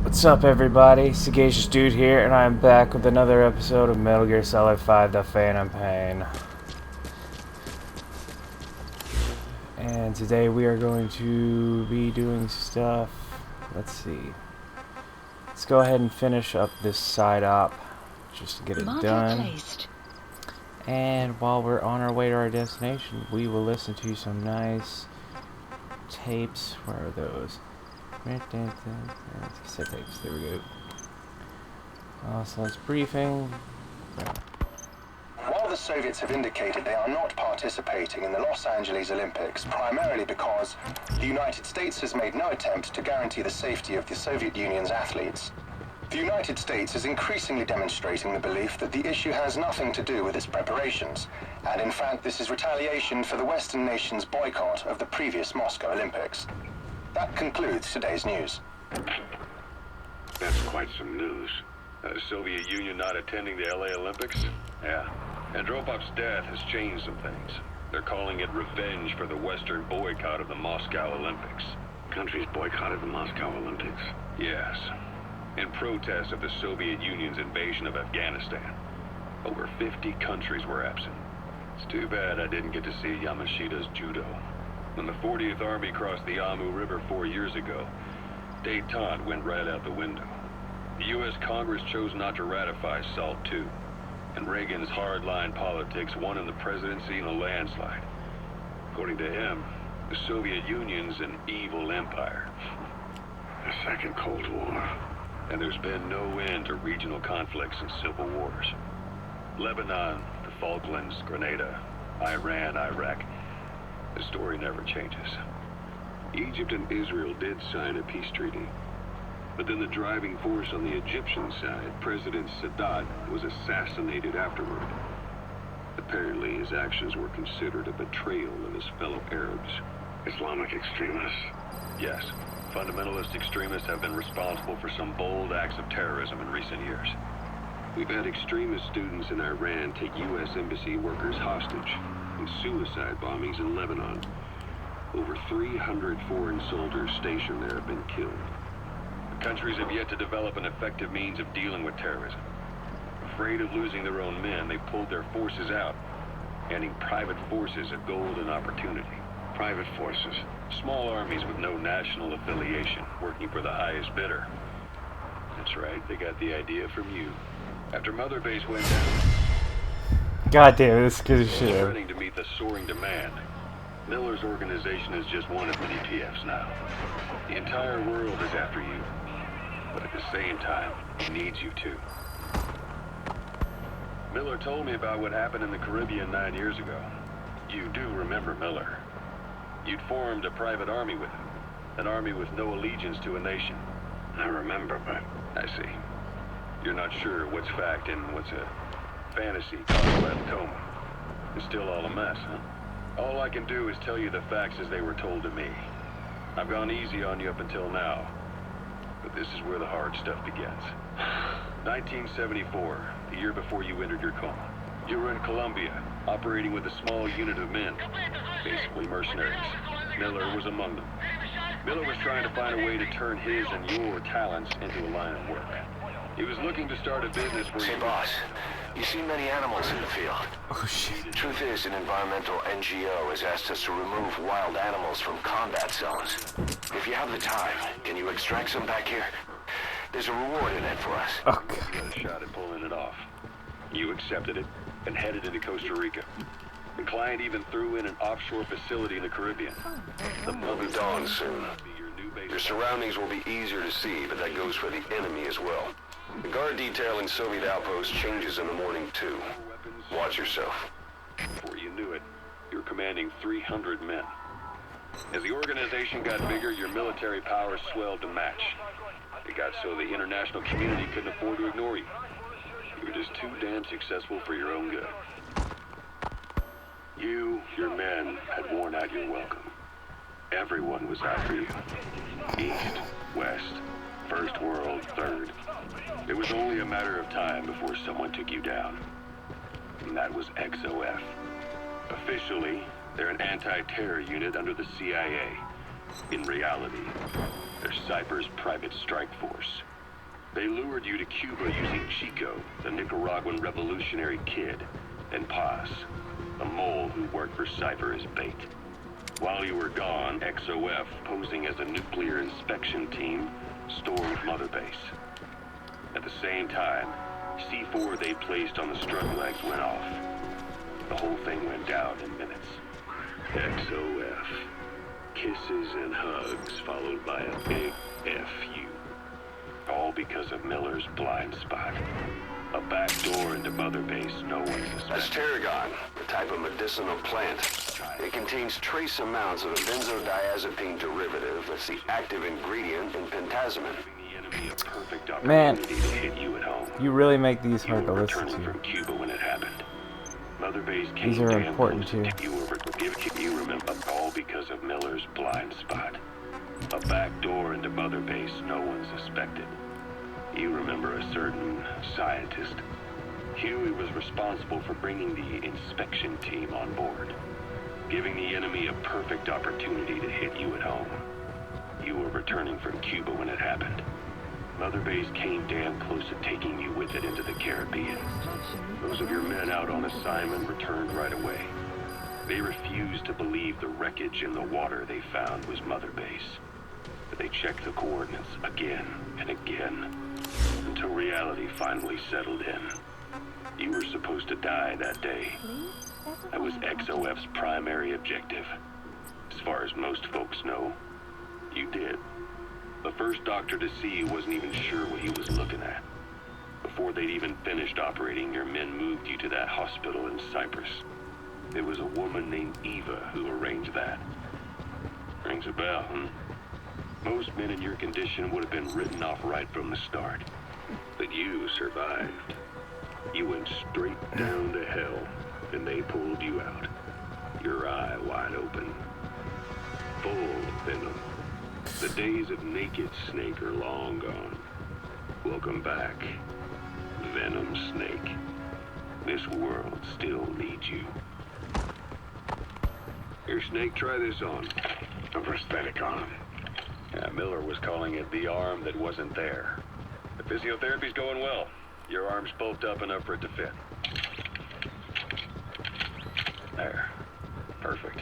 What's up, everybody? Sagacious Dude here, and I'm back with another episode of Metal Gear Solid 5: The Phantom Pain. And today we are going to be doing stuff. Let's see. Let's go ahead and finish up this side op, just to get it done. Placed. And while we're on our way to our destination, we will listen to some nice tapes. Where are those? Cassette tapes. There we go. So it's briefing. While the Soviets have indicated they are not participating in the Los Angeles Olympics, primarily because the United States has made no attempt to guarantee the safety of the Soviet Union's athletes, the United States is increasingly demonstrating the belief that the issue has nothing to do with its preparations, and in fact this is retaliation for the Western nations' boycott of the previous Moscow Olympics. That concludes today's news. That's quite some news. The Soviet Union not attending the LA Olympics? Yeah. Andropov's death has changed some things. They're calling it revenge for the Western boycott of the Moscow Olympics. Countries boycotted the Moscow Olympics? Yes. In protest of the Soviet Union's invasion of Afghanistan. Over 50 countries were absent. It's too bad I didn't get to see Yamashita's judo. When the 40th Army crossed the Amu River 4 years ago, détente went right out the window. The U.S. Congress chose not to ratify SALT II, and Reagan's hardline politics won him the presidency in a landslide. According to him, the Soviet Union's an evil empire. The Second Cold War. And there's been no end to regional conflicts and civil wars. Lebanon, the Falklands, Grenada, Iran, Iraq. The story never changes. Egypt and Israel did sign a peace treaty. But then the driving force on the Egyptian side, President Sadat, was assassinated afterward. Apparently his actions were considered a betrayal of his fellow Arabs. Islamic extremists? Yes. Fundamentalist extremists have been responsible for some bold acts of terrorism in recent years. We've had extremist students in Iran take U.S. embassy workers hostage, and suicide bombings in Lebanon. Over 300 foreign soldiers stationed there have been killed. The countries have yet to develop an effective means of dealing with terrorism. Afraid of losing their own men, they pulled their forces out, handing private forces a golden opportunity. Private forces? Small armies with no national affiliation, working for the highest bidder. That's right, they got the idea from you. After Mother Base went down, God damn it, this is good as shit. running to meet the soaring demand. Miller's organization is just one of many PFs now. The entire world is after you, but at the same time, he needs you too. Miller told me about what happened in the Caribbean 9 years ago. You do remember Miller. You'd formed a private army with him, an army with no allegiance to a nation. I remember, but I see. You're not sure what's fact and what's a fantasy caused by the coma. It's still all a mess, huh? All I can do is tell you the facts as they were told to me. I've gone easy on you up until now, but this is where the hard stuff begins. 1974, the year before you entered your coma. You were in Colombia, operating with a small unit of men, basically mercenaries. Miller was among them. Miller was trying to find a way to turn his and your talents into a line of work. He was looking to start a business where Say, boss, you see many animals in the field. Oh shit. Truth is, an environmental NGO has asked us to remove wild animals from combat zones. If you have the time, can you extract some back here? There's a reward in it for us. Oh You god. got a shot at pulling it off. You accepted it and headed into Costa Rica. The client even threw in an offshore facility in the Caribbean. We'll be dawn soon. Your new base. Your surroundings will be easier to see, but that goes for the enemy as well. The guard detail in Soviet outpost changes in the morning too. Watch yourself. Before you knew it, you were commanding 300 men. As the organization got bigger, your military powers swelled to match. It got so the international community couldn't afford to ignore you. You were just too damn successful for your own good. You, your men, had worn out your welcome. Everyone was after you. East, West, First World, Third. It was only a matter of time before someone took you down. And that was XOF. Officially, they're an anti-terror unit under the CIA. In reality, they're Cyber's private strike force. They lured you to Cuba using Chico, the Nicaraguan revolutionary kid, and Paz, a mole who worked for Cypher as bait. While you were gone, XOF, posing as a nuclear inspection team, stormed Mother Base. At the same time, C4 they placed on the strut legs went off. The whole thing went down in minutes. XOF. Kisses and hugs followed by a big FU. All because of Miller's blind spot. A back door into Mother Base no one suspected. That's tarragon, a type of medicinal plant. It contains trace amounts of a benzodiazepine derivative that's the active ingredient in pentazemin. Man, To hit you at home. you really make these You hard to were listen returning to. from Cuba when it happened. Mother Base came These are damn important close too. You remember all because of Miller's blind spot. A back door into Mother Base no one suspected. You remember a certain scientist. Huey was responsible for bringing the inspection team on board, giving the enemy a perfect opportunity to hit you at home. You were returning from Cuba when it happened. Mother Base came damn close to taking you with it into the Caribbean. Those of your men out on assignment returned right away. They refused to believe the wreckage in the water they found was Mother Base. But they checked the coordinates again and again, until reality finally settled in. You were supposed to die that day. That was XOF's primary objective. As far as most folks know, you did. The first doctor to see you wasn't even sure what he was looking at. Before they'd even finished operating, your men moved you to that hospital in Cyprus. There was a woman named Eva who arranged that. Rings a bell, huh? Most men in your condition would have been written off right from the start. But you survived. You went straight down to hell, and they pulled you out. Your eye wide open. Full of venom. The days of naked Snake are long gone. Welcome back, Venom Snake. This world still needs you. Here, Snake, try this on. A prosthetic arm. Yeah, Miller was calling it the arm that wasn't there. The physiotherapy's going well. Your arm's bulked up enough for it to fit. There. Perfect.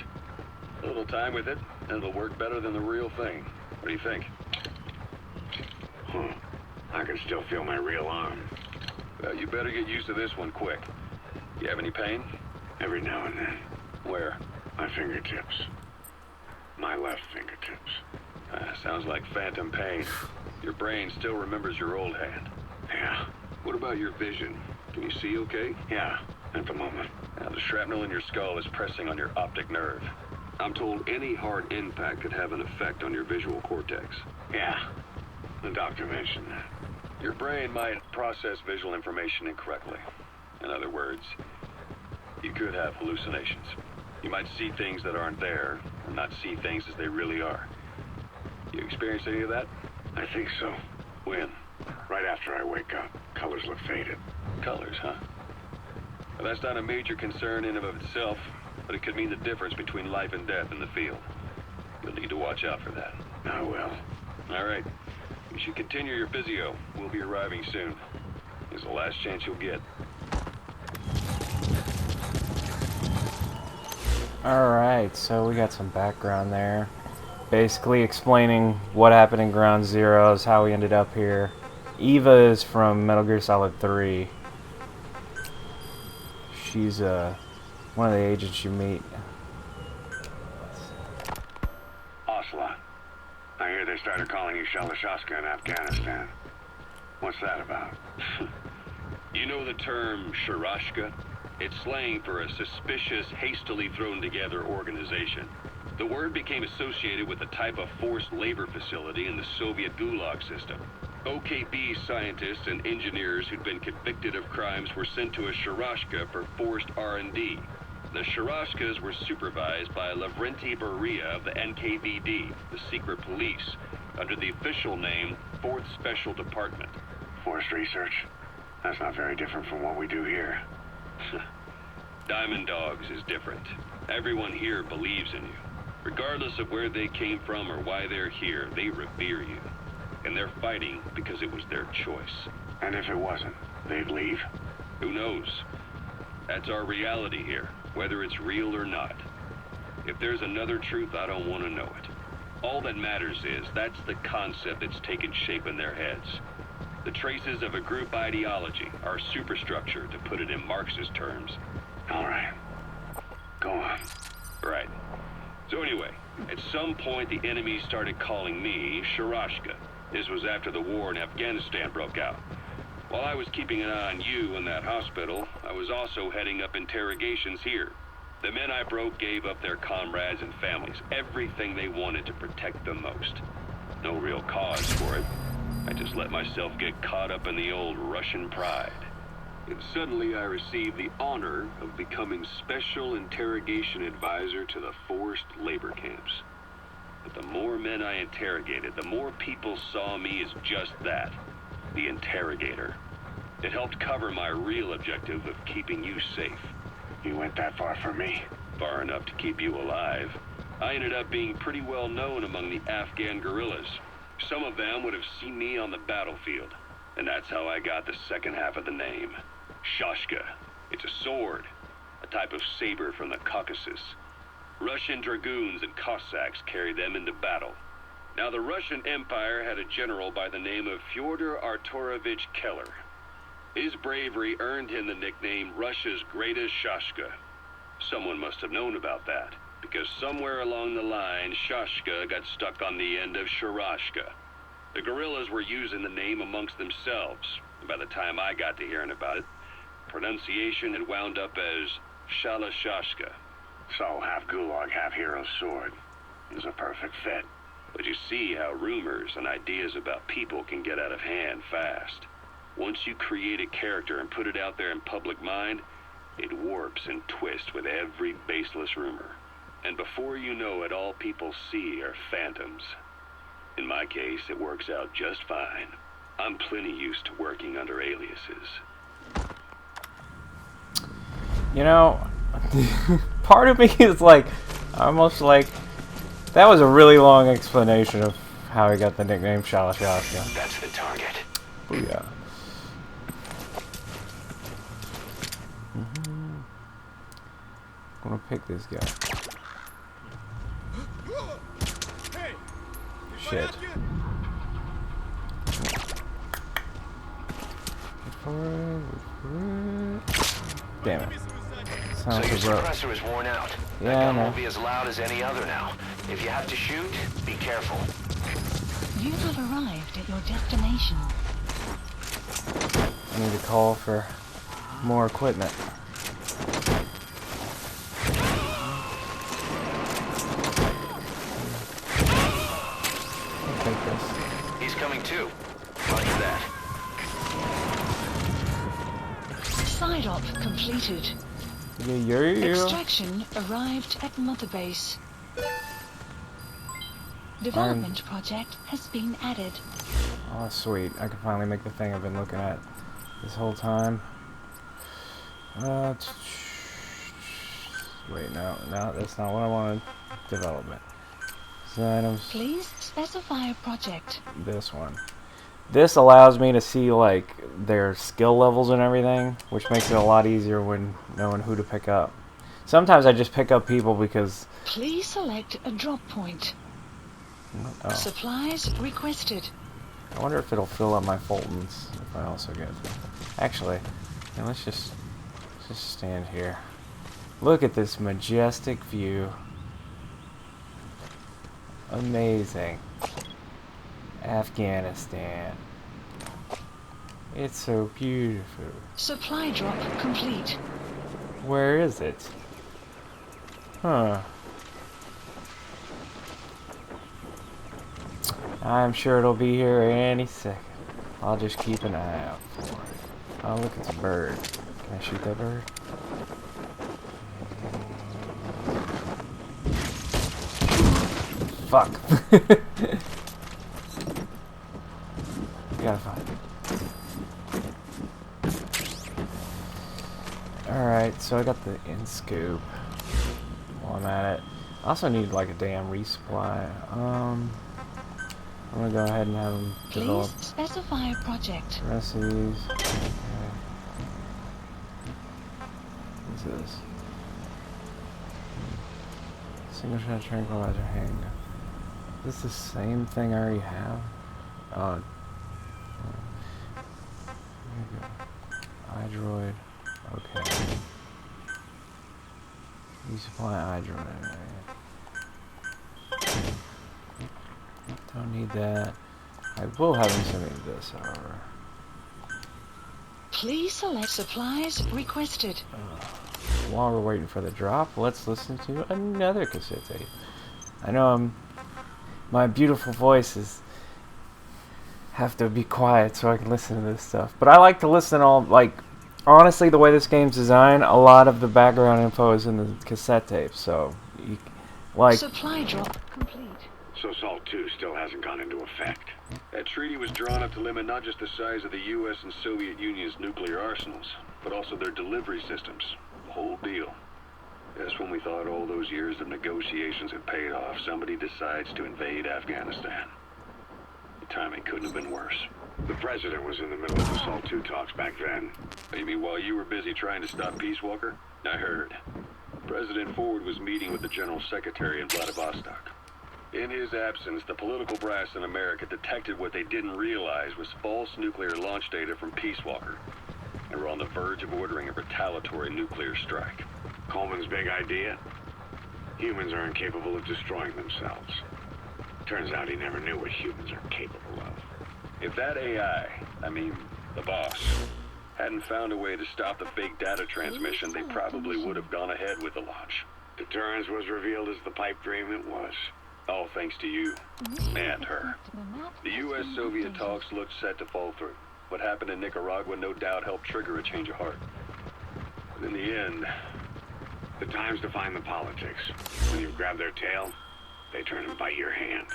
A little time with it, and it'll work better than the real thing. What do you think? I can still feel my real arm. Well, you better get used to this one quick. You have any pain? Every now and then. Where? My fingertips. My left fingertips. Sounds like phantom pain. Your brain still remembers your old hand. Yeah. What about your vision? Can you see okay? Yeah, at the moment. Now, the shrapnel in your skull is pressing on your optic nerve. I'm told any hard impact could have an effect on your visual cortex. Yeah, the doctor mentioned that. Your brain might process visual information incorrectly. In other words, you could have hallucinations. You might see things that aren't there, and not see things as they really are. You experience any of that? I think so. When? Right after I wake up. Colors look faded. Colors, huh? Well, that's not a major concern in and of itself, but it could mean the difference between life and death in the field. You'll need to watch out for that. I will. All right. You should continue your physio. We'll be arriving soon. It's the last chance you'll get. Alright, so we got some background there. Basically explaining what happened in Ground Zeroes, how we ended up here. Eva is from Metal Gear Solid 3. She's one of the agents you meet. Osla. I hear they started calling you Shalashaska in Afghanistan. What's that about? You know the term Sharashka? It's slang for a suspicious, hastily thrown together organization. The word became associated with a type of forced labor facility in the Soviet Gulag system. OKB scientists and engineers who'd been convicted of crimes were sent to a Sharashka for forced R&D. The Sharashkas were supervised by Lavrenti Beria of the NKVD, the secret police, under the official name 4th Special Department. Forced research? That's not very different from what we do here. Diamond Dogs is different. Everyone here believes in you. Regardless of where they came from or why they're here, they revere you. and they're fighting because it was their choice. And if it wasn't, they'd leave. Who knows? That's our reality here, whether it's real or not. If there's another truth, I don't want to know it. All that matters is that's the concept that's taken shape in their heads. The traces of a group ideology, our superstructure, to put it in Marxist terms. All right. Go on. Right. So anyway, at some point the enemy started calling me Sharashka. This was after the war in Afghanistan broke out. While I was keeping an eye on you in that hospital, I was also heading up interrogations here. The men I broke gave up their comrades and families, everything they wanted to protect them most. No real cause for it. I just let myself get caught up in the old Russian pride. And suddenly I received the honor of becoming Special Interrogation Advisor to the forced labor camps. But the more men I interrogated, the more people saw me as just that, the interrogator. It helped cover my real objective of keeping you safe. You went that far for me? Far enough to keep you alive. I ended up being pretty well known among the Afghan guerrillas. Some of them would have seen me on the battlefield, and that's how I got the second half of the name. Shashka. It's a sword, a type of saber from the Caucasus. Russian dragoons and Cossacks carried them into battle. Now, the Russian Empire had a general by the name of Fyodor Arturovich Keller. His bravery earned him the nickname Russia's Greatest Shashka. Someone must have known about that, because somewhere along the line, Shashka got stuck on the end of Sharashka. The guerrillas were using the name amongst themselves, and by the time I got to hearing about it, pronunciation had wound up as Shalashashka. So, half gulag, half hero's sword. It was a perfect fit. But you see how rumors and ideas about people can get out of hand fast. Once you create a character and put it out there in public mind, it warps and twists with every baseless rumor. And before you know it, all people see are phantoms. In my case, it works out just fine. I'm plenty used to working under aliases. You know, part of me is like, almost like, that was a really long explanation of how he got the nickname Shalashashka. That's the target. Booyah. I'm gonna pick this guy. Shit. Damn it. So Sounds your like suppressor is worn out. Yeah, That gun I know. won't be as loud as any other now. If you have to shoot, be careful. You have arrived at your destination. I need to call for more equipment. I'll take this. He's coming too. Roger that. Side op completed. Yeah. Extraction arrived at Mother Base. Development project has been added. Oh, sweet. I can finally make the thing I've been looking at this whole time. Wait, no, that's not what I wanted. Development. Items. Please specify a project. This one. This allows me to see, like, their skill levels and everything, which makes it a lot easier when knowing who to pick up. Sometimes I just pick up people because... Please select a drop point. Oh. Supplies requested. I wonder if it'll fill up my Fultons if I also get... Actually, yeah, let's just stand here. Look at this majestic view. Amazing. Afghanistan. It's so beautiful. Supply drop complete. Where is it? Huh. I'm sure it'll be here any second. I'll just keep an eye out for it. Oh, look, it's a bird. Can I shoot that bird? Fuck. Gotta find it. Alright, so I got the in-scope while I'm at it. I also need like a damn resupply. I'm gonna go ahead and have them develop Please specify a project. the rest of these. Okay. What's this? Single shot tranquilizer handgun. Is this the same thing I already have? Oh. There we go. iDroid. Okay. Resupply iDroid. Don't need that. I will have him send me this, however. Please select supplies requested. While we're waiting for the drop, let's listen to another cassette tape. I know my beautiful voices have to be quiet so I can listen to this stuff. But I like to listen honestly, the way this game's designed, a lot of the background info is in the cassette tape, so Supply drop complete. So SALT 2 still hasn't gone into effect. That treaty was drawn up to limit not just the size of the U.S. and Soviet Union's nuclear arsenals, but also their delivery systems. The whole deal. Just when we thought all those years of negotiations had paid off, somebody decides to invade Afghanistan. The timing couldn't have been worse. The president was in the middle of the SALT 2 talks back then. You mean while you were busy trying to stop Peace Walker? I heard. President Ford was meeting with the General Secretary in Vladivostok. In his absence, the political brass in America detected what they didn't realize was false nuclear launch data from Peace Walker. They were on the verge of ordering a retaliatory nuclear strike. Coleman's big idea? Humans are incapable of destroying themselves. Turns out he never knew what humans are capable of. If that AI, the boss, hadn't found a way to stop the fake data transmission, they probably would have gone ahead with the launch. Deterrence was revealed as the pipe dream it was. All thanks to you and her. The U.S.-Soviet talks looked set to fall through. What happened in Nicaragua no doubt helped trigger a change of heart. But in the end, the time's define the politics. When you grab their tail, they turn and bite your hand.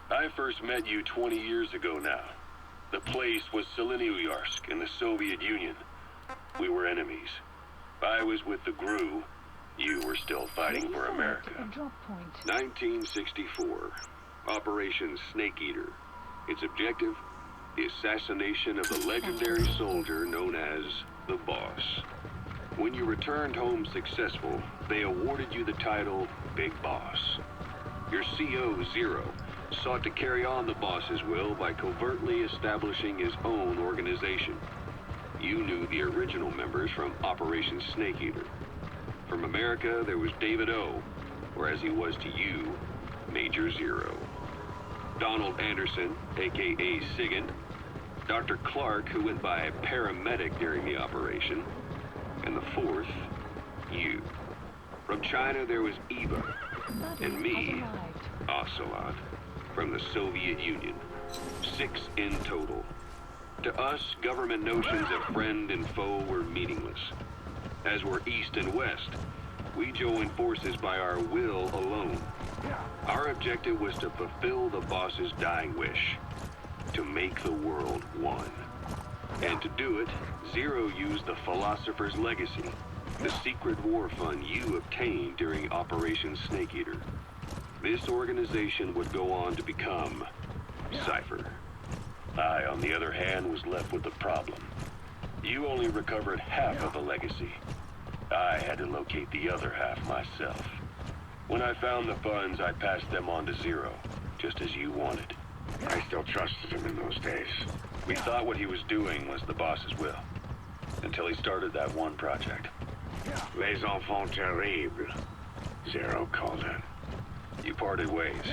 I first met you 20 years ago now. The place was Selenouyarsk in the Soviet Union. We were enemies. I was with the GRU. You were still fighting for America. 1964. Operation Snake Eater. Its objective? The assassination of the legendary soldier known as the Boss. When you returned home successful, they awarded you the title Big Boss. Your CO, Zero, sought to carry on the boss's will by covertly establishing his own organization. You knew the original members from Operation Snake Eater. From America, there was David O., or as he was to you, Major Zero. Donald Anderson, a.k.a. Sigint. Dr. Clark, who went by paramedic during the operation. And the fourth, you. From China, there was Eva. And me, Ocelot, from the Soviet Union. 6 in total. To us, government notions of friend and foe were meaningless. As were East and West, we joined forces by our will alone. Our objective was to fulfill the boss's dying wish, to make the world one. And to do it, Zero used the Philosopher's Legacy, the secret war fund you obtained during Operation Snake Eater. This organization would go on to become Cypher. I, on the other hand, was left with the problem. You only recovered half of the legacy. I had to locate the other half myself. When I found the funds, I passed them on to Zero, just as you wanted. I still trusted him in those days. We thought what he was doing was the boss's will, until he started that one project. Les enfants terribles, Zero called it. You parted ways,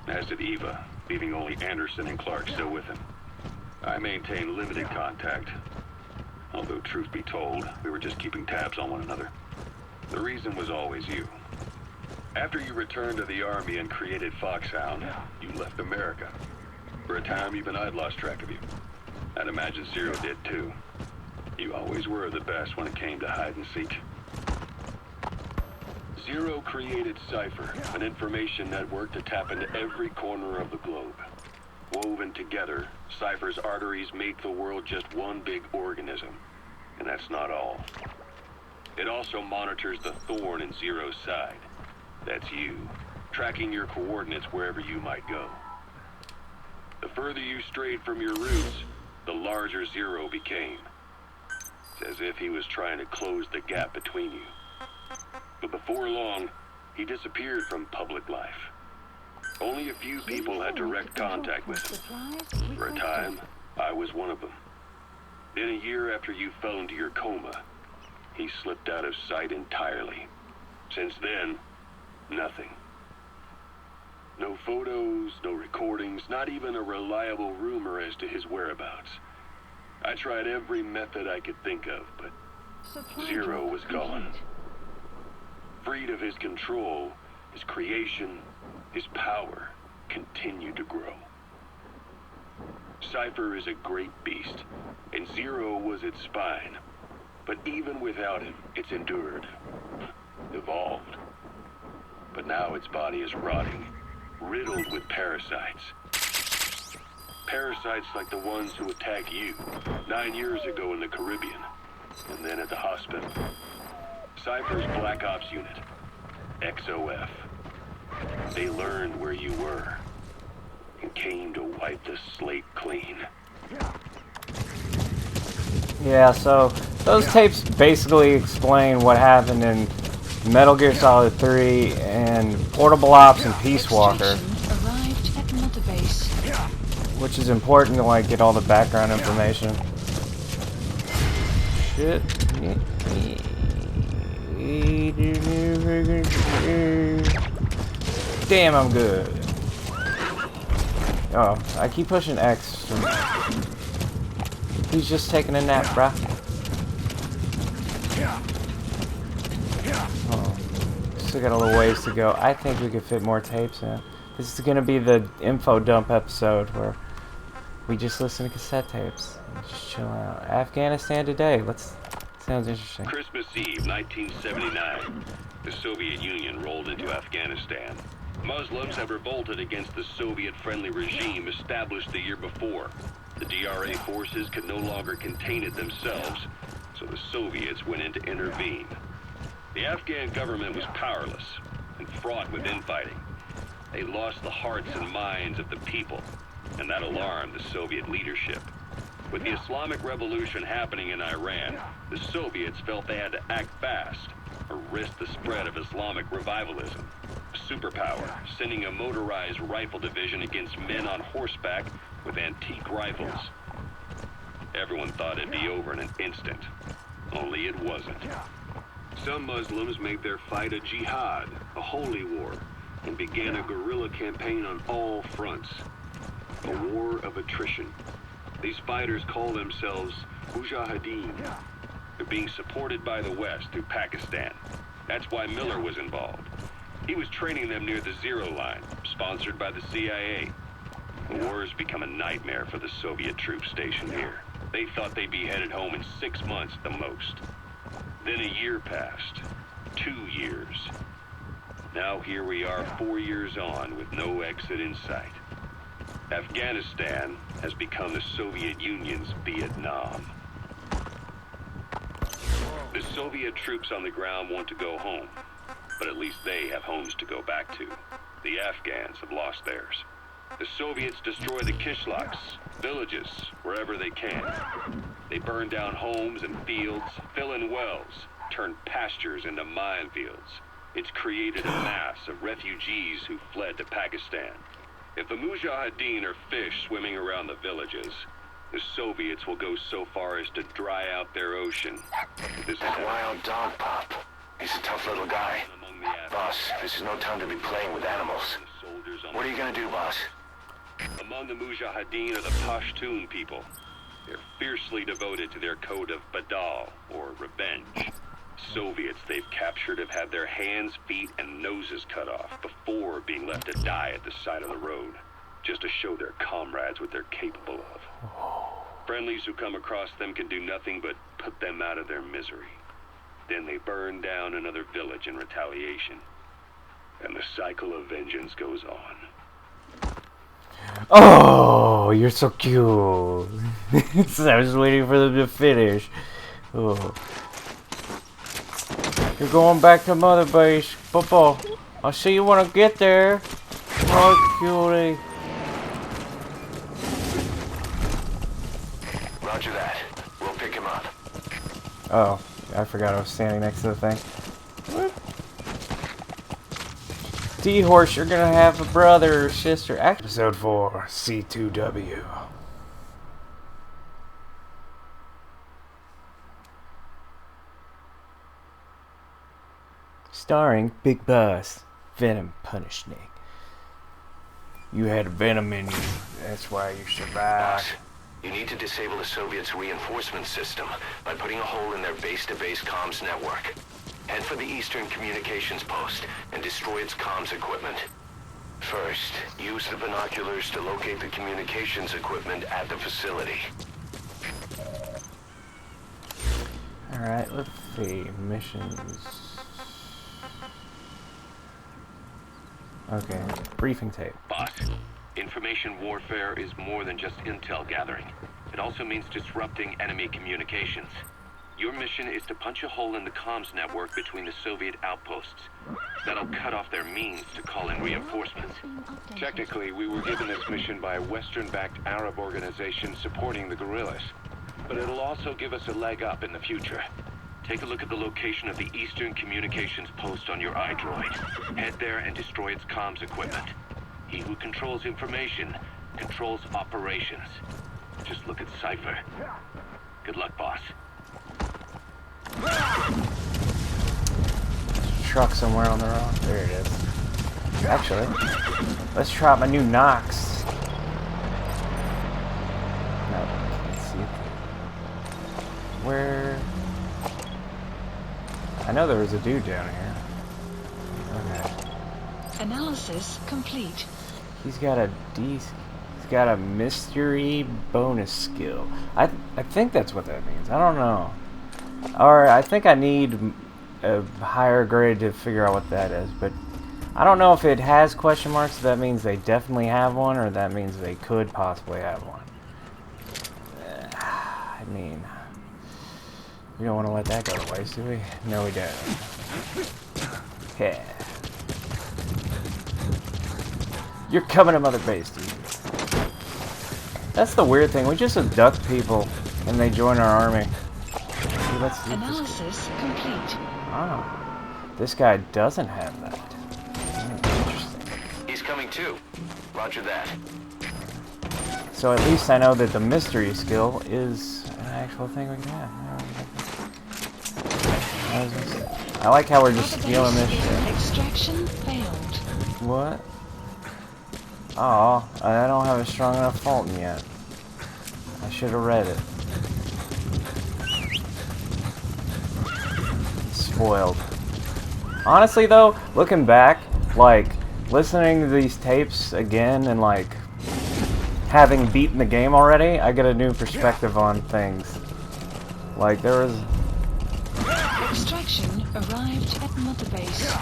as did Eva, leaving only Anderson and Clark still with him. I maintained limited contact, although truth be told, we were just keeping tabs on one another. The reason was always you. After you returned to the Army and created Foxhound, you left America. For a time, even I'd lost track of you. I'd imagine Zero did too. You always were the best when it came to hide and seek. Zero created Cypher, an information network to tap into every corner of the globe. Woven together, Cypher's arteries make the world just one big organism. And that's not all. It also monitors the thorn in Zero's side. That's you. tracking your coordinates wherever you might go. The further you strayed from your roots, the larger Zero became. It's as if he was trying to close the gap between you. But before long, he disappeared from public life. Only a few people had direct contact with him. For a time, I was one of them. Then a year after you fell into your coma, he slipped out of sight entirely. Since then, nothing. No photos, no recordings, not even a reliable rumor as to his whereabouts. I tried every method I could think of, but Zero was gone. Freed of his control, his creation, his power continued to grow. Cypher is a great beast, and Zero was its spine. But even without him, it's endured, evolved. But now its body is rotting, riddled with parasites. Parasites like the ones who attacked you 9 years ago in the Caribbean, and then at the hospital. Cypher's Black Ops unit, XOF. They learned where you were, and came to wipe the slate clean. Yeah, so those tapes basically explain what happened in Metal Gear Solid 3 and Portable Ops and Peace Walker. Arrived at Mother Base. Which is important to like get all the background information. Shit. Damn, I'm good. Oh, I keep pushing X. He's just taking a nap, bruh. Oh, still got a little ways to go. I think we could fit more tapes in. This is gonna be the info dump episode where we just listen to cassette tapes and just chill out. Afghanistan today. Sounds interesting. Christmas Eve, 1979. The Soviet Union rolled into Afghanistan. Muslims have revolted against the Soviet-friendly regime established the year before. The DRA forces could no longer contain it themselves, so the Soviets went in to intervene. The Afghan government was powerless and fraught with infighting. They lost the hearts and minds of the people, and that alarmed the Soviet leadership. With the Islamic Revolution happening in Iran, the Soviets felt they had to act fast or risk the spread of Islamic revivalism. A superpower, sending a motorized rifle division against men on horseback with antique rifles. Everyone thought it'd be over in an instant, only it wasn't. Some Muslims made their fight a jihad, a holy war, and began a guerrilla campaign on all fronts. A war of attrition. These fighters call themselves Mujahideen. They're being supported by the West through Pakistan. That's why Miller was involved. He was training them near the Zero Line, sponsored by the CIA. The war has become a nightmare for the Soviet troops stationed here. They thought they'd be headed home in 6 months at the most. Then a year passed. 2 years. Now here we are 4 years on with no exit in sight. Afghanistan has become the Soviet Union's Vietnam. The Soviet troops on the ground want to go home, but at least they have homes to go back to. The Afghans have lost theirs. The Soviets destroy the kishlaks, villages, wherever they can. They burn down homes and fields, fill in wells, turn pastures into minefields. It's created a mass of refugees who fled to Pakistan. If the Mujahideen are fish swimming around the villages, the Soviets will go so far as to dry out their ocean. This is That wild dog, Pop. He's a tough little guy. among the Afghans. Boss, this is no time to be playing with animals. The soldiers on What are you gonna do, boss? Among the Mujahideen are the Pashtun people. They're fiercely devoted to their code of Badal, or revenge. Soviets they've captured have had their hands, feet, and noses cut off before being left to die at the side of the road, just to show their comrades what they're capable of. Friendlies who come across them can do nothing but put them out of their misery. Then they burn down another village in retaliation. And the cycle of vengeance goes on. Oh, you're so cute. I was waiting for them to finish. Oh. You're going back to Mother Base. Football. I'll see you when I get there. Oh, cutie. Roger that. We'll pick him up. Oh, I forgot I was standing next to the thing. What? D-Horse, you're gonna have a brother or sister. Episode 4, C2W. Starring Big Boss, Venom Punishnik. You had venom in you, that's why you survived. Boss, you need to disable the Soviets' reinforcement system by putting a hole in their base-to-base comms network. Head for the Eastern Communications Post and destroy its comms equipment. First, use the binoculars to locate the communications equipment at the facility. Alright, let's see. Missions. Okay, briefing tape. Boss, information warfare is more than just intel gathering. It also means disrupting enemy communications. Your mission is to punch a hole in the comms network between the Soviet outposts. That'll cut off their means to call in reinforcements. Technically, we were given this mission by a Western-backed Arab organization supporting the guerrillas. But it'll also give us a leg up in the future. Take a look at the location of the Eastern Communications Post on your iDroid. Head there and destroy its comms equipment. He who controls information controls operations. Just look at Cypher. Good luck, boss. Truck somewhere on the road. There it is. Actually, let's try out my new Nox. No, can't see it. Where? I know there was a dude down here. Okay. Analysis complete. He's got he's got a mystery bonus skill. I think that's what that means. I don't know. Or I think I need a higher grade to figure out what that is, but I don't know if it has question marks, so that means they definitely have one, or that means they could possibly have one. I mean, we don't want to let that go to waste, do we? No, we don't. Yeah. You're coming to Mother Base, dude. That's the weird thing. We just abduct people, and they join our army. See, let's see Analysis complete. Ah, this guy doesn't have that. Interesting. He's coming too. Roger that. So at least I know that the mystery skill is an actual thing we can have. I like how we're just stealing this shit. Extraction failed. What? Oh, I don't have a strong enough Fulton yet. I should have read it. Spoiled. Honestly though, looking back, like, listening to these tapes again and like having beaten the game already, I get a new perspective on things. Like there was... Extraction arrived at Mother Base.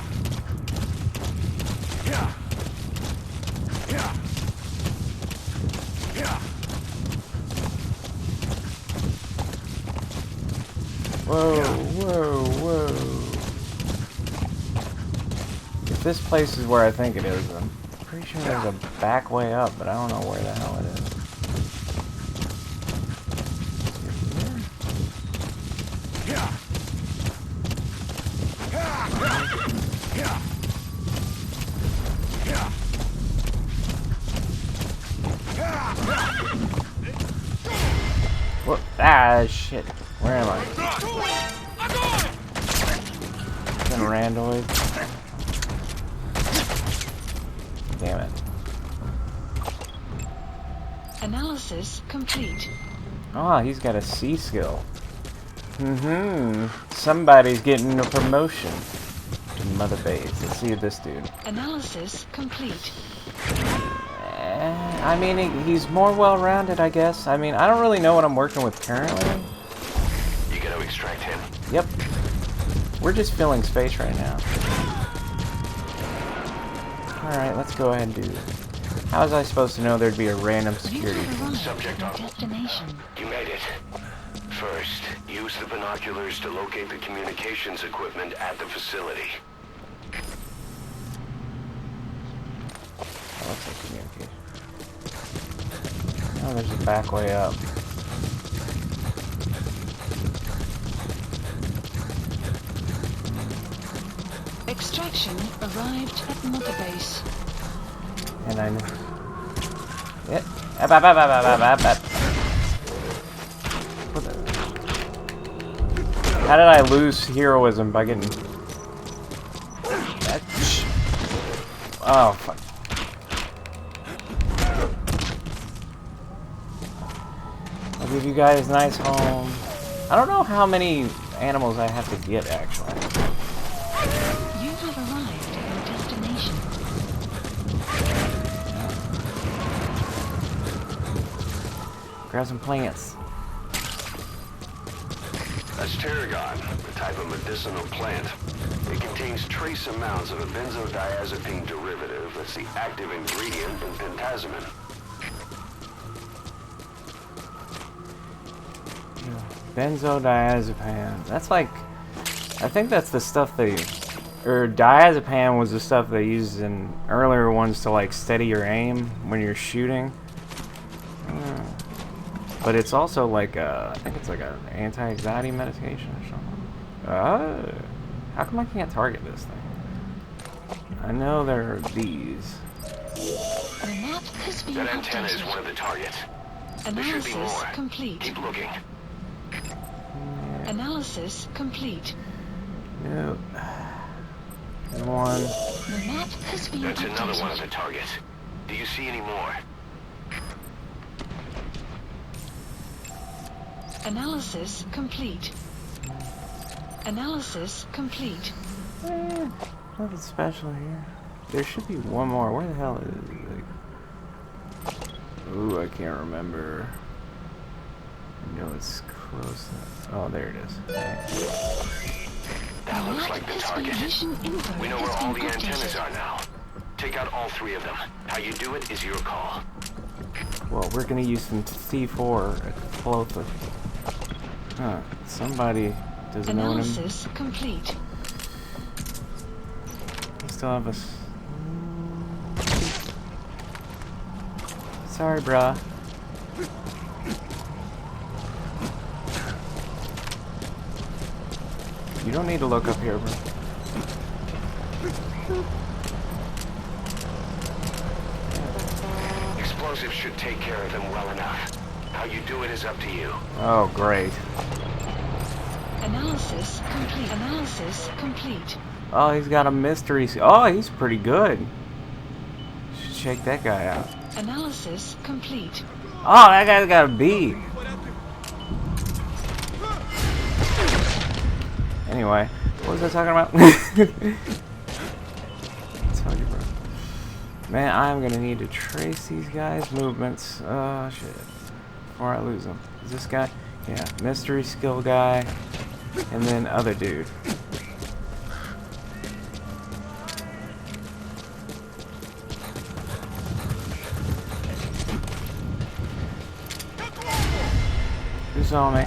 Whoa, whoa, whoa. If this place is where I think it is, I'm pretty sure there's a back way up, but I don't know where the hell it is. What? Ah, shit. Where am I? Fucking randoid. Damn it. Analysis complete. Ah, he's got a C skill. Somebody's getting a promotion to Mother Base. Let's see this dude. Analysis complete. I mean, he's more well-rounded, I guess. I mean, I don't really know what I'm working with currently. You gotta extract him. Yep. We're just filling space right now. Alright, let's go ahead and do this. How was I supposed to know there'd be a random security? Subject on. Destination. You made it. First, use the binoculars to locate the communications equipment at the facility. communication. Oh, there's a back way up. Extraction arrived at Mother Base. And I know. Yeah. Up, up, up, up, up, up, up. What the? How did I lose heroism by getting that? Oh, fuck. I'll give you guys a nice home. I don't know how many animals I have to get, actually. You have arrived at your destination. Grab some plants. That's tarragon, a type of medicinal plant. It contains trace amounts of a benzodiazepine derivative that's the active ingredient in pentazimine. Benzodiazepine. That's like, I think that's the stuff they, or diazepam was the stuff they used in earlier ones to like steady your aim when you're shooting. But it's also like I think it's like an anti-anxiety medication or something. How come I can't target this thing? I know there are these. The map has been That antenna is updated. one of the targets. There should be Analysis more. complete. Keep looking. Analysis complete. Nope. One. The map has been That's another one of updated. the targets. Do you see any more? Analysis complete. Analysis complete. Nothing special here. There should be one more. Where the hell is it? Like, ooh, I can't remember. I know it's close. Oh, there it is. That looks like the target. Mission info We know has where all the been antennas updated. are now. Take out all three of them. How you do it is your call. Well, we're gonna use some C4 explosive. Huh. Somebody doesn't know what I'm... Analysis complete. We still have us. Sorry, bruh. You don't need to look up here, bro. Explosives should take care of them well enough. How you do it is up to you. Oh, great. Analysis complete. Analysis complete. Oh, he's got a mystery. Oh, he's pretty good. Should check that guy out. Analysis complete. Oh, that guy's got a B. Anyway, what was I talking about? Tell you, bro. Man, I'm gonna need to trace these guys' movements. Oh shit! Before I lose them. Is this guy? Yeah, mystery skill guy, and then other dude. Who saw me?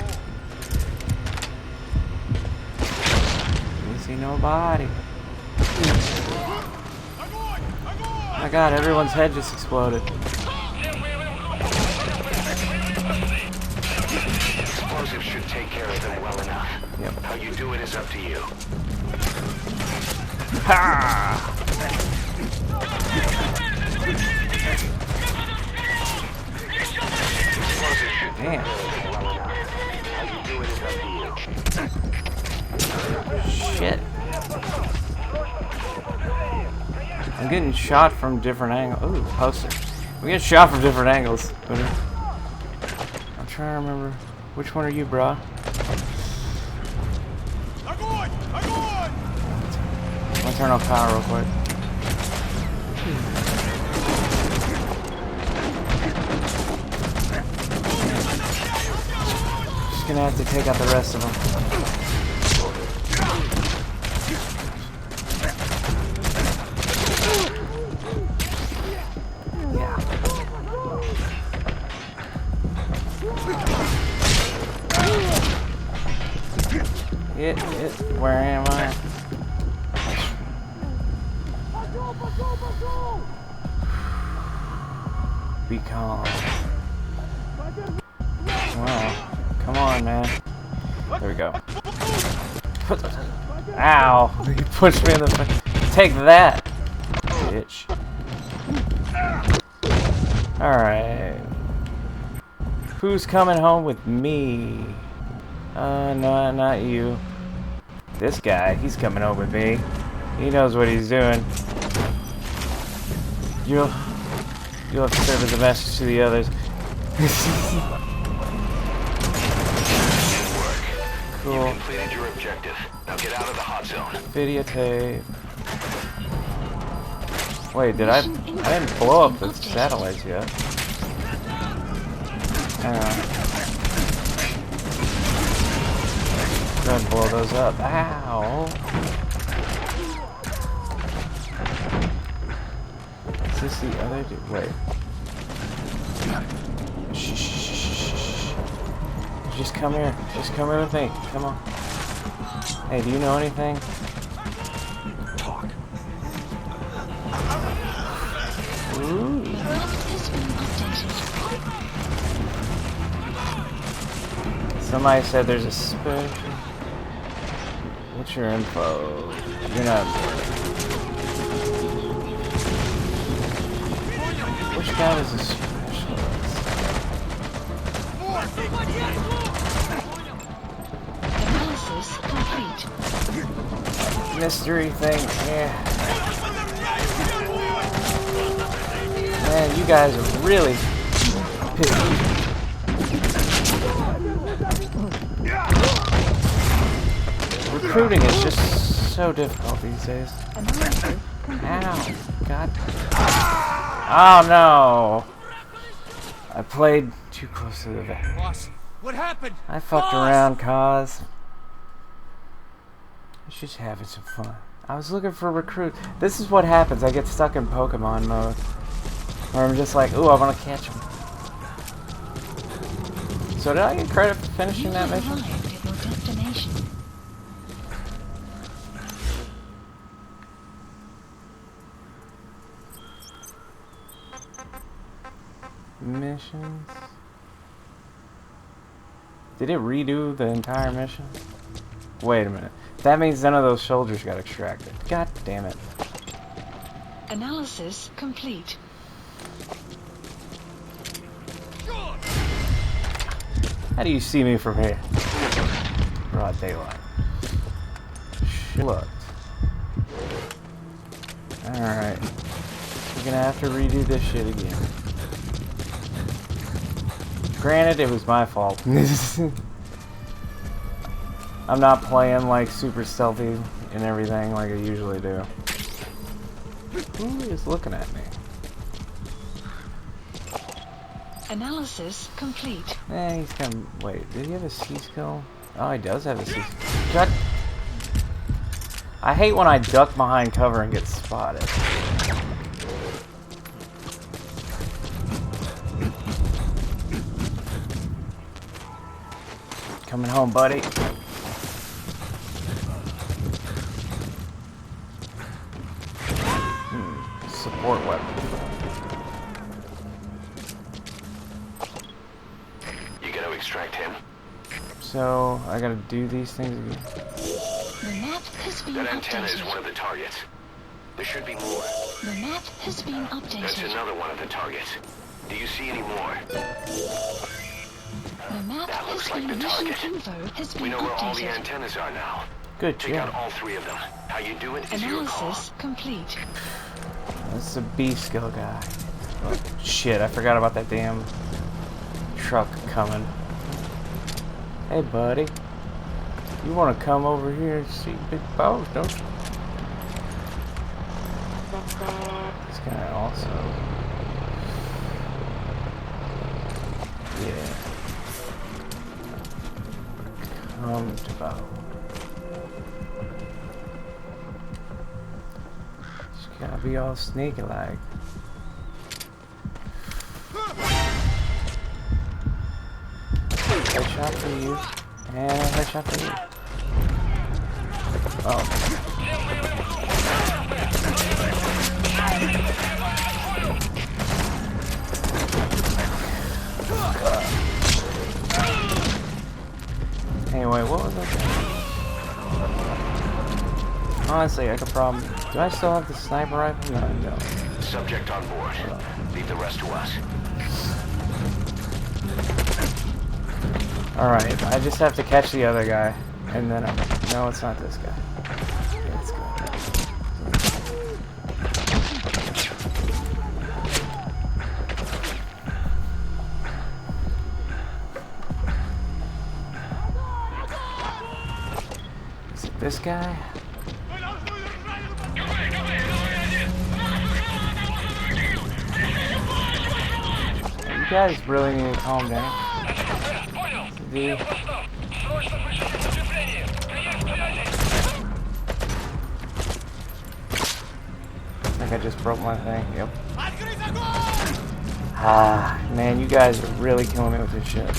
Didn't see nobody. Oh my god, everyone's head just exploded. Explosives should take care of them well enough. Yep. How you do it is up to you. Ha! Explosives should take Damn. care of them well enough. How you do it is up to you. Shit. I'm getting shot from different angles. Ooh, poster. We get shot from different angles. I'm trying to remember. Which one are you, brah? I'm gonna turn off power real quick. Just gonna have to take out the rest of them. Where am I? Be calm. Oh, come on, man. There we go. Ow! You pushed me in the face. Take that, bitch. Alright. Who's coming home with me? No, not you. This guy, he's coming home with me. He knows what he's doing. You'll have to serve as a message to the others. Cool. You completed your objective. Now get out of the hot zone. Videotape. Wait, I didn't blow up the satellites yet. Hang on. Go ahead and blow those up. Ow! Is this the other dude? Wait. Shh, shh, shh, shh, shh. Just come here. Just come here with me. Come on. Hey, do you know anything? Talk. Ooh. The map has been updated. Somebody said there's a special. What's your info? You're not. Which guy was a specialist? Analysis complete. Mystery thing, yeah. Man, you guys are really picky. Recruiting is just so difficult these days. Ow, God. Oh no! I played too close to the vest. Boss, what happened? I fucked around, cause I was just having some fun. I was looking for recruit. This is what happens. I get stuck in Pokemon mode, where I'm just like, ooh, I want to catch him. So did I get credit for finishing that mission? Arrived at your destination. Missions. Did it redo the entire mission? Wait a minute. That means none of those soldiers got extracted. God damn it. Analysis complete. How do you see me from here? Broad daylight. Looked. Alright. We're gonna have to redo this shit again. Granted, it was my fault. I'm not playing like super stealthy and everything like I usually do. Who is looking at me? Analysis complete. He's gonna wait. Did he have a C skill? Oh, he does have a C skill. Duck. I hate when I duck behind cover and get spotted. Coming home, buddy. Support weapon. You gotta extract him. So, I gotta do these things again. The map has been That antenna is one updated. of the targets. There should be more. The map has been That's updated. another one of the targets. Do you see any more? The map That has looks like been the mission target. info has We been know where all the updated. antennas are now. Good Take out job. all three of them. How you do it is your call. Analysis complete. That's a B skill guy. Oh, shit, I forgot about that damn truck coming. Hey, buddy. You want to come over here and see Big Boss, don't you? This guy also. Yeah. Come to Bow. Just gotta be all sneaky like. Headshot for you. And a headshot for you. Oh. Wait, what was that? Honestly, I could probably... Do I still have the sniper rifle? No, I don't. Subject on board. Leave the rest to us. Alright, I just have to catch the other guy. And then I'm... No, it's not this guy. Yeah, it's good. Is it this guy? You guys really need to calm down. I think I just broke my thing. Yep. Ah, man, you guys are really killing me with this shit.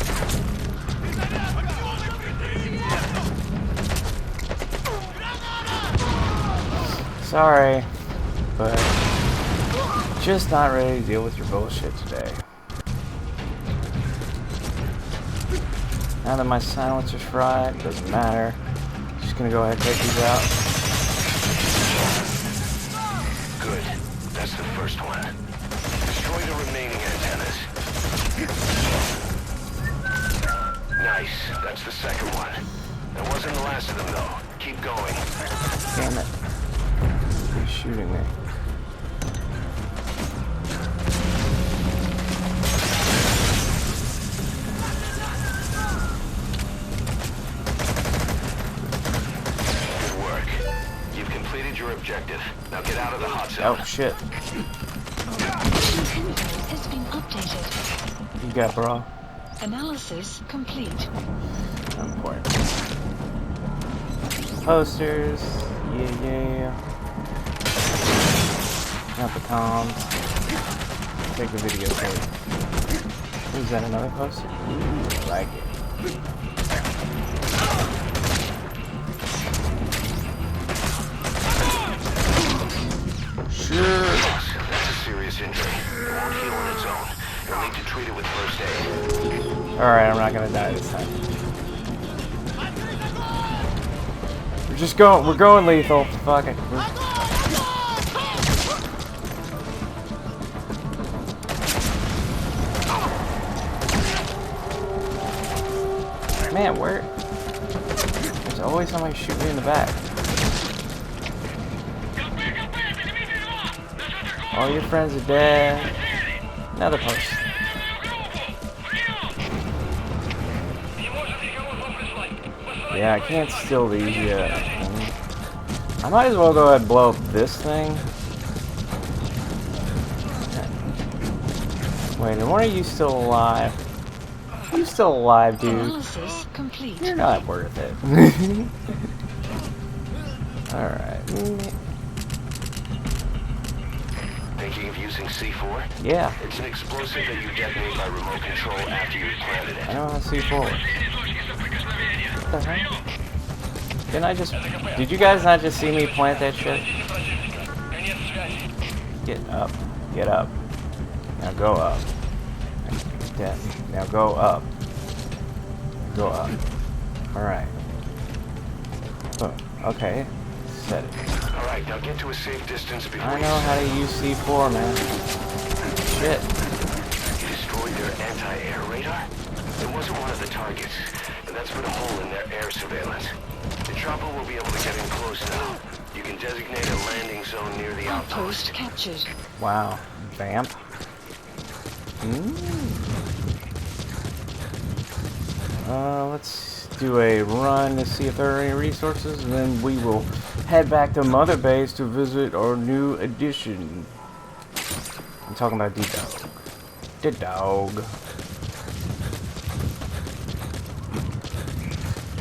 Sorry, but just not ready to deal with your bullshit today. Now that my silencer's fried, doesn't matter. Just gonna go ahead and take these out. Good. That's the first one. Destroy the remaining antennas. Nice. That's the second one. That wasn't the last of them, though. Keep going. Damn it. He's shooting me. Your objective. Now get out of the hot zone. Oh shit. Inventory has been updated. You got, bro. Analysis complete. Important. Posters. Yeah. Not the comms. Take the video tape. Is that another poster? Ooh, I like it. Sure. That's a serious injury. It won't heal on its own. You'll need to treat it with first aid. Alright, I'm not gonna die this time. We're going lethal. Fuck it. Man, where? There's always somebody shooting me in the back. All your friends are dead. Another post. Yeah, I can't steal these yet. I might as well go ahead and blow up this thing. Wait, and why are you still alive? Are you still alive, dude? Analysis complete. You're not worth it. Alright. Thinking of using C4? Yeah. It's an explosive that you detonate by remote control after you've planted I it. know how to see forward. What the hell? Didn't I just... Did you guys not just see me plant that shit? Get up. Get up. Now go up. Dead. Now go up. Go up. Alright. Oh, okay. Set it. Alright, now get to a safe distance before I know how to use C4, man. Shit. You destroyed their anti-air radar? It wasn't one of the targets, and that's put a hole in their air surveillance. The chopper will be able to get in close now. You can designate a landing zone near the Outpost outpost. captured. Wow. Vamp. Let's do a run to see if there are any resources, and then we will head back to Mother Base to visit our new addition. I'm talking about D-Dog. D-Dog.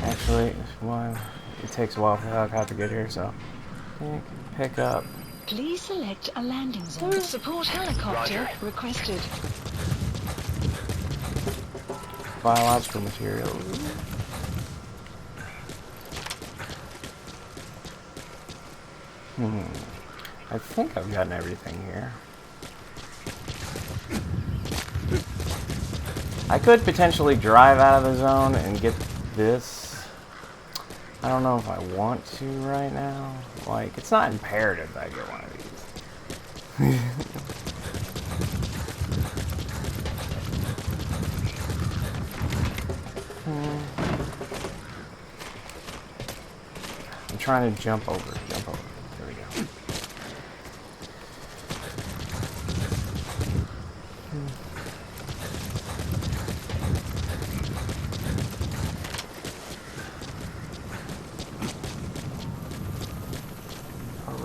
Actually, it takes a while for the helicopter to get here, so pick up. Please select a landing zone. Support helicopter requested. Biological materials. I think I've gotten everything here. I could potentially drive out of the zone and get this, I don't know if I want to right now. Like, it's not imperative that I get one of these. I'm trying to jump over. There we go.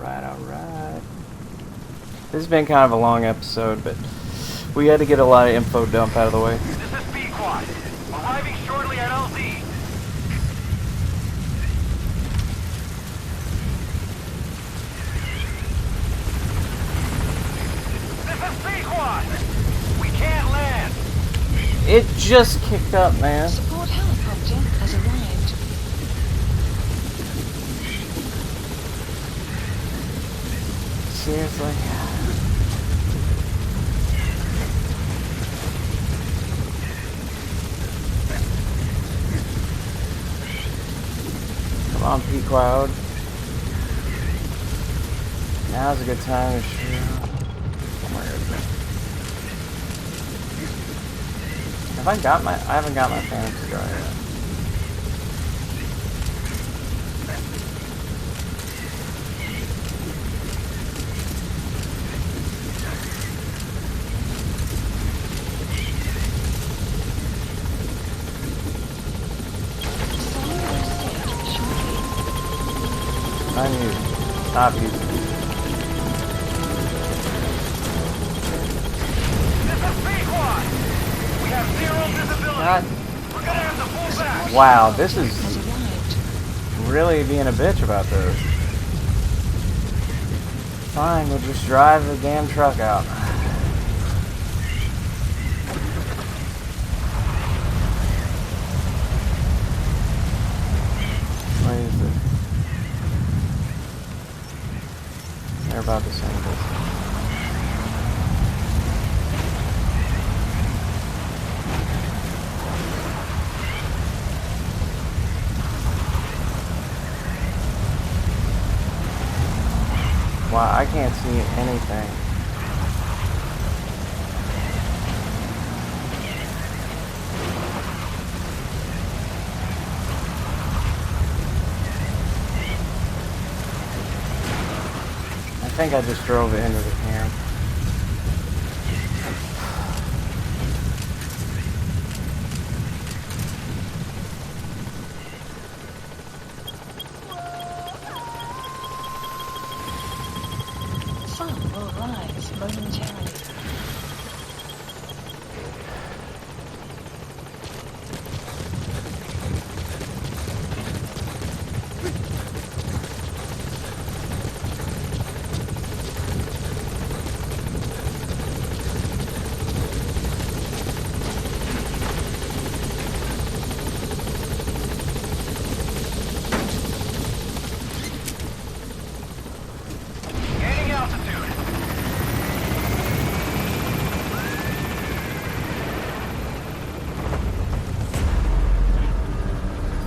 Alright. This has been kind of a long episode, but we had to get a lot of info dump out of the way. This is B-Quad. Arriving shortly at LZ. This is B-Quad. We can't land. It just kicked up, man. Support helicopter has arrived. Seriously? Come on, P-Cloud. Now's a good time to shoot. Where is it? I haven't got my Phantom Star yet. Stop using it. This is B-Quad. We have zero visibility. God. We're gonna have to pull back. Wow, this is Has arrived. really being a bitch about this. Fine, we'll just drive the damn truck out. What is it? They're about the same distance. Wow, I can't see anything. I think I just drove it into the camp. Sun will rise momentarily. Gaining altitude.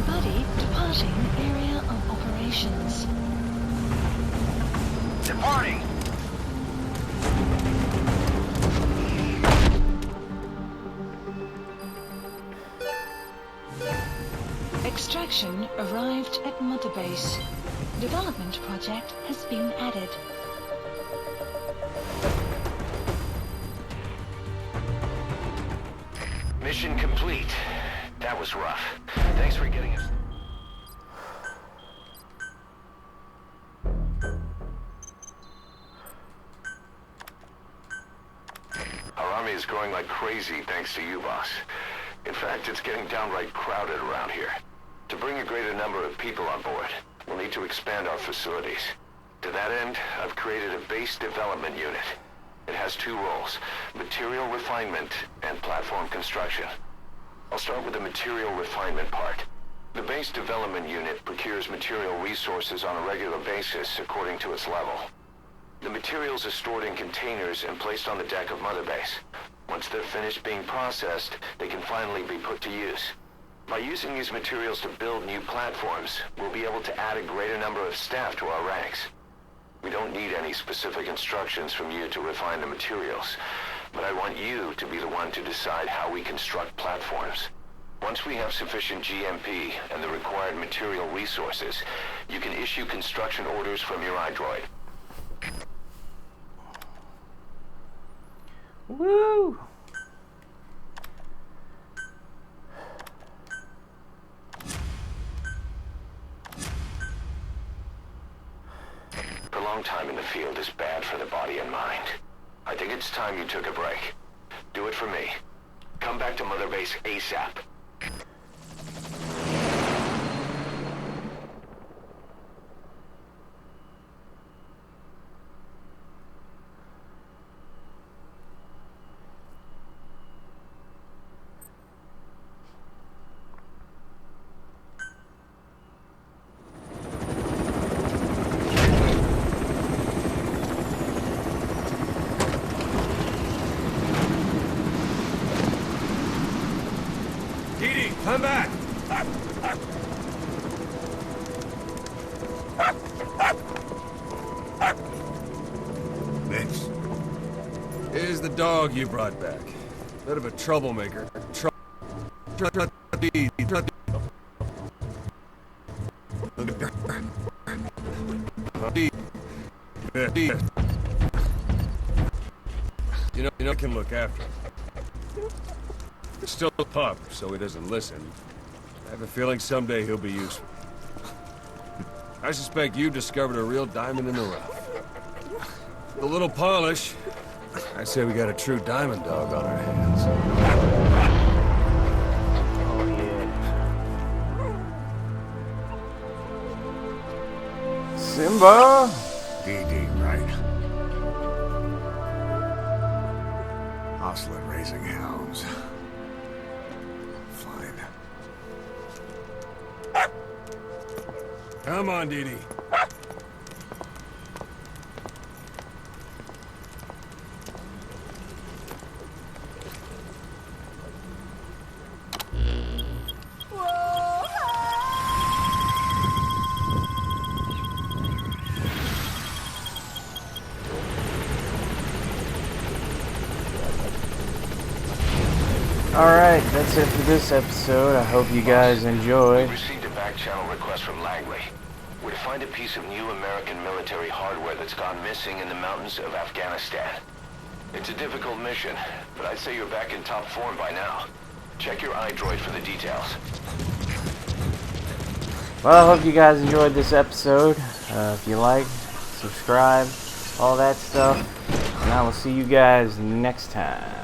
Buddy departing area of operations. Departing. Extraction arrived at Mother Base. Development project has been added. Mission complete. That was rough. Thanks for getting us. Our army is growing like crazy thanks to you, boss. In fact, it's getting downright crowded around here. To bring a greater number of people on board, we'll need to expand our facilities. To that end, I've created a base development unit. It has two roles, material refinement and platform construction. I'll start with the material refinement part. The base development unit procures material resources on a regular basis according to its level. The materials are stored in containers and placed on the deck of Mother Base. Once they're finished being processed, they can finally be put to use. By using these materials to build new platforms, we'll be able to add a greater number of staff to our ranks. We don't need any specific instructions from you to refine the materials, but I want you to be the one to decide how we construct platforms. Once we have sufficient GMP and the required material resources, you can issue construction orders from your iDroid. Woo! Prolonged time in the field is bad for the body and mind. I think it's time you took a break. Do it for me. Come back to Mother Base ASAP. Come back! Vince. Here's the dog you brought back. Bit of a troublemaker. You know, I can look after him. He's still a pup, so he doesn't listen. I have a feeling someday he'll be useful. I suspect you discovered a real diamond in the rough. With a little polish, I say we got a true diamond dog on our hands. Oh yeah. Simba! DD, right? Hostler raising hounds. Fine. Come on, Dee Dee. Alright, that's it for this episode. I hope you guys enjoyed. We received a back channel request from Langley. We're to find a piece of new American military hardware that's gone missing in the mountains of Afghanistan. It's a difficult mission, but I'd say you're back in top form by now. Check your iDroid for the details. Well, I hope you guys enjoyed this episode. If you like, subscribe, all that stuff. And I will see you guys next time.